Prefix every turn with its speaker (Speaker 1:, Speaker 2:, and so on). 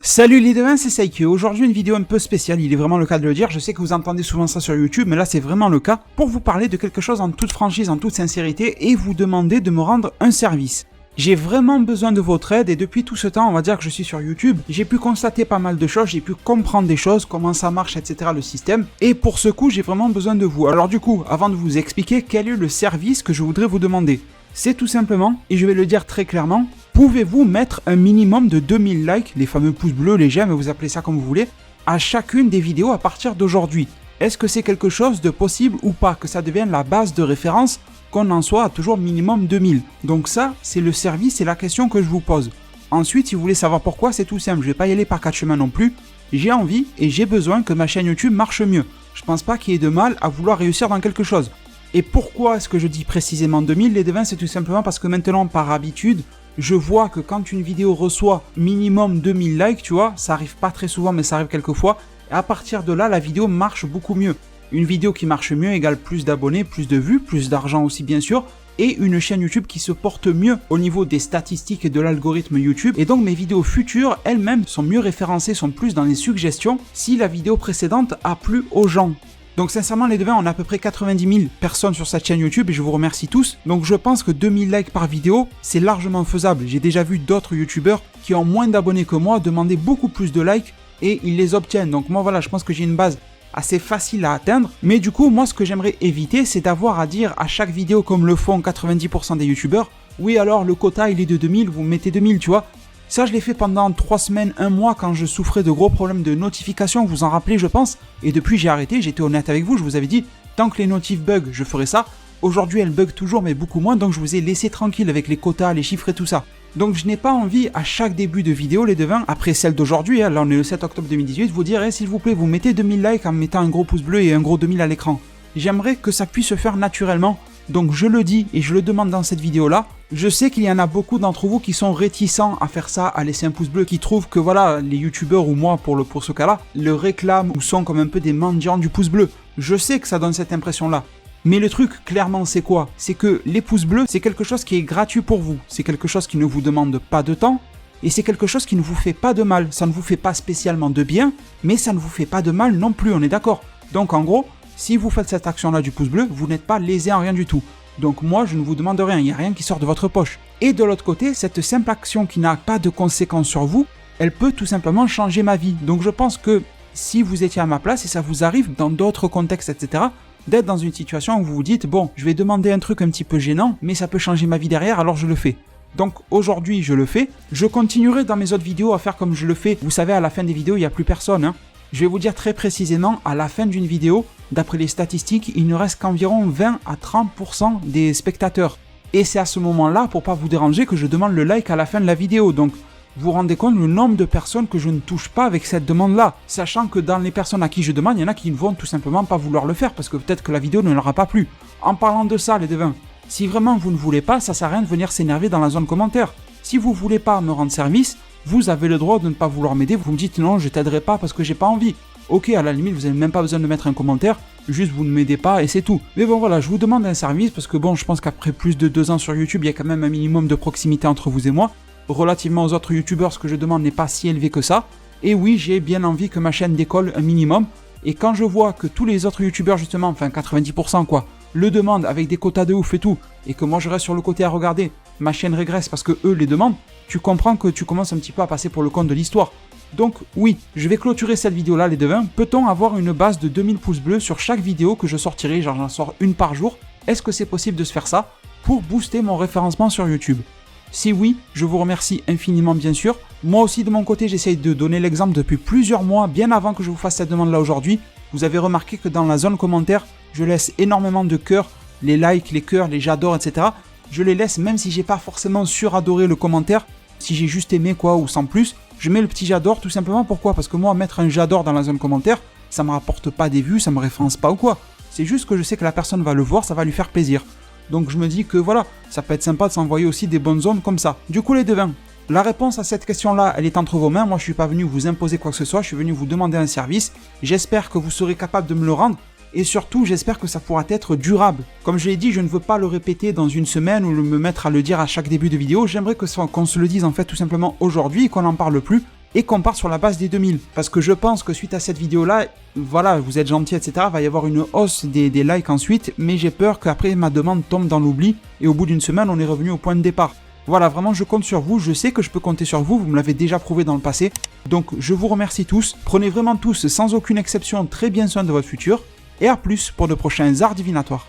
Speaker 1: Salut les devins, c'est Saiki. Aujourd'hui une vidéo un peu spéciale, il est vraiment le cas de le dire. Je sais que vous entendez souvent ça sur YouTube, mais là c'est vraiment le cas. Pour vous parler de quelque chose en toute franchise, en toute sincérité, et vous demander de me rendre un service. J'ai vraiment besoin de votre aide et depuis tout ce temps, on va dire que je suis sur YouTube, j'ai pu constater pas mal de choses, j'ai pu comprendre des choses, comment ça marche, etc. le système. Et pour ce coup, j'ai vraiment besoin de vous. Alors du coup, avant de vous expliquer quel est le service que je voudrais vous demander, c'est tout simplement, et je vais le dire très clairement, pouvez-vous mettre un minimum de 2000 likes, les fameux pouces bleus, les j'aime, vous appelez ça comme vous voulez, à chacune des vidéos à partir d'aujourd'hui? Est-ce que c'est quelque chose de possible ou pas, que ça devienne la base de référence, qu'on en soit à toujours minimum 2000? Donc ça, c'est le service et la question que je vous pose. Ensuite, si vous voulez savoir pourquoi, c'est tout simple, je vais pas y aller par quatre chemins non plus. J'ai envie et j'ai besoin que ma chaîne YouTube marche mieux. Je pense pas qu'il y ait de mal à vouloir réussir dans quelque chose. Et pourquoi est-ce que je dis précisément 2000 les devins? C'est tout simplement parce que maintenant, par habitude, je vois que quand une vidéo reçoit minimum 2000 likes, tu vois, ça arrive pas très souvent, mais ça arrive quelques fois, et à partir de là, la vidéo marche beaucoup mieux. Une vidéo qui marche mieux égale plus d'abonnés, plus de vues, plus d'argent aussi bien sûr, et une chaîne YouTube qui se porte mieux au niveau des statistiques et de l'algorithme YouTube. Et donc mes vidéos futures, elles-mêmes, sont mieux référencées, sont plus dans les suggestions si la vidéo précédente a plu aux gens. Donc sincèrement les devins, on a à peu près 90 000 personnes sur cette chaîne YouTube et je vous remercie tous. Donc je pense que 2000 likes par vidéo, c'est largement faisable. J'ai déjà vu d'autres youtubeurs qui ont moins d'abonnés que moi demander beaucoup plus de likes et ils les obtiennent. Donc moi voilà, je pense que j'ai une base assez facile à atteindre. Mais du coup, moi ce que j'aimerais éviter, c'est d'avoir à dire à chaque vidéo comme le font 90% des youtubeurs, oui alors le quota il est de 2000, vous mettez 2000, tu vois. Ça, je l'ai fait pendant 3 semaines, 1 mois, quand je souffrais de gros problèmes de notification, vous en rappelez, je pense. Et depuis, j'ai arrêté, j'étais honnête avec vous, je vous avais dit, tant que les notifs bug, je ferai ça. Aujourd'hui, elles bug toujours, mais beaucoup moins, donc je vous ai laissé tranquille avec les quotas, les chiffres et tout ça. Donc je n'ai pas envie, à chaque début de vidéo, les devins, après celle d'aujourd'hui, là on est le 7 octobre 2018, vous dire, s'il vous plaît, vous mettez 2000 likes en mettant un gros pouce bleu et un gros 2000 à l'écran. J'aimerais que ça puisse se faire naturellement. Donc je le dis et je le demande dans cette vidéo-là. Je sais qu'il y en a beaucoup d'entre vous qui sont réticents à faire ça, à laisser un pouce bleu, qui trouvent que voilà, les youtubeurs ou moi pour ce cas-là, le réclament ou sont comme un peu des mendiants du pouce bleu. Je sais que ça donne cette impression-là. Mais le truc, clairement, c'est quoi? C'est que les pouces bleus, c'est quelque chose qui est gratuit pour vous. C'est quelque chose qui ne vous demande pas de temps. Et c'est quelque chose qui ne vous fait pas de mal. Ça ne vous fait pas spécialement de bien, mais ça ne vous fait pas de mal non plus, on est d'accord? Donc en gros, si vous faites cette action-là du pouce bleu, vous n'êtes pas lésé en rien du tout. Donc moi, je ne vous demande rien, il n'y a rien qui sort de votre poche. Et de l'autre côté, cette simple action qui n'a pas de conséquences sur vous, elle peut tout simplement changer ma vie. Donc je pense que si vous étiez à ma place, et ça vous arrive dans d'autres contextes, etc., d'être dans une situation où vous vous dites, bon, je vais demander un truc un petit peu gênant, mais ça peut changer ma vie derrière, alors je le fais. Donc aujourd'hui, je le fais. Je continuerai dans mes autres vidéos à faire comme je le fais. Vous savez, à la fin des vidéos, il n'y a plus personne, hein. Je vais vous dire très précisément, à la fin d'une vidéo, d'après les statistiques, il ne reste qu'environ 20 à 30% des spectateurs. Et c'est à ce moment-là, pour pas vous déranger, que je demande le like à la fin de la vidéo. Donc, vous vous rendez compte le nombre de personnes que je ne touche pas avec cette demande-là. Sachant que dans les personnes à qui je demande, il y en a qui ne vont tout simplement pas vouloir le faire, parce que peut-être que la vidéo ne leur a pas plu. En parlant de ça, les devins, si vraiment vous ne voulez pas, ça sert à rien de venir s'énerver dans la zone commentaire. Si vous voulez pas me rendre service, vous avez le droit de ne pas vouloir m'aider, vous me dites non, je t'aiderai pas parce que j'ai pas envie. Ok, à la limite, vous n'avez même pas besoin de mettre un commentaire, juste vous ne m'aidez pas et c'est tout. Mais bon voilà, je vous demande un service parce que bon, je pense qu'après plus de 2 ans sur YouTube, il y a quand même un minimum de proximité entre vous et moi. Relativement aux autres youtubeurs, ce que je demande n'est pas si élevé que ça. Et oui, j'ai bien envie que ma chaîne décolle un minimum. Et quand je vois que tous les autres youtubeurs justement, enfin 90% quoi, le demandent avec des quotas de ouf et tout, et que moi je reste sur le côté à regarder, ma chaîne régresse parce que eux les demandent, tu comprends que tu commences un petit peu à passer pour le compte de l'histoire. Donc oui, je vais clôturer cette vidéo là les devins. Peut-on avoir une base de 2000 pouces bleus sur chaque vidéo que je sortirai, genre j'en sors une par jour? Est-ce que c'est possible de se faire ça pour booster mon référencement sur YouTube? Si oui, je vous remercie infiniment bien sûr. Moi aussi de mon côté, j'essaye de donner l'exemple depuis plusieurs mois, bien avant que je vous fasse cette demande là aujourd'hui. Vous avez remarqué que dans la zone commentaire, je laisse énormément de cœurs, les likes, les cœurs, les j'adore, etc. Je les laisse même si j'ai pas forcément suradoré le commentaire, si j'ai juste aimé quoi ou sans plus, je mets le petit j'adore tout simplement. Pourquoi? Parce que moi, mettre un j'adore dans la zone commentaire, ça me rapporte pas des vues, ça me référence pas ou quoi. C'est juste que je sais que la personne va le voir, ça va lui faire plaisir. Donc je me dis que voilà, ça peut être sympa de s'envoyer aussi des bonnes zones comme ça. Du coup les devins, la réponse à cette question-là, elle est entre vos mains. Moi je suis pas venu vous imposer quoi que ce soit, je suis venu vous demander un service. J'espère que vous serez capable de me le rendre. Et surtout, j'espère que ça pourra être durable. Comme je l'ai dit, je ne veux pas le répéter dans une semaine ou me mettre à le dire à chaque début de vidéo. J'aimerais qu'on se le dise en fait tout simplement aujourd'hui et qu'on n'en parle plus. et qu'on parte sur la base des 2000. Parce que je pense que suite à cette vidéo-là, voilà, vous êtes gentils, etc., va y avoir une hausse des likes ensuite, mais j'ai peur qu'après ma demande tombe dans l'oubli, et au bout d'une semaine, on est revenu au point de départ. Voilà, vraiment, je compte sur vous, je sais que je peux compter sur vous, vous me l'avez déjà prouvé dans le passé. Donc, je vous remercie tous, prenez vraiment tous, sans aucune exception, très bien soin de votre futur, et à plus pour de prochains arts divinatoires.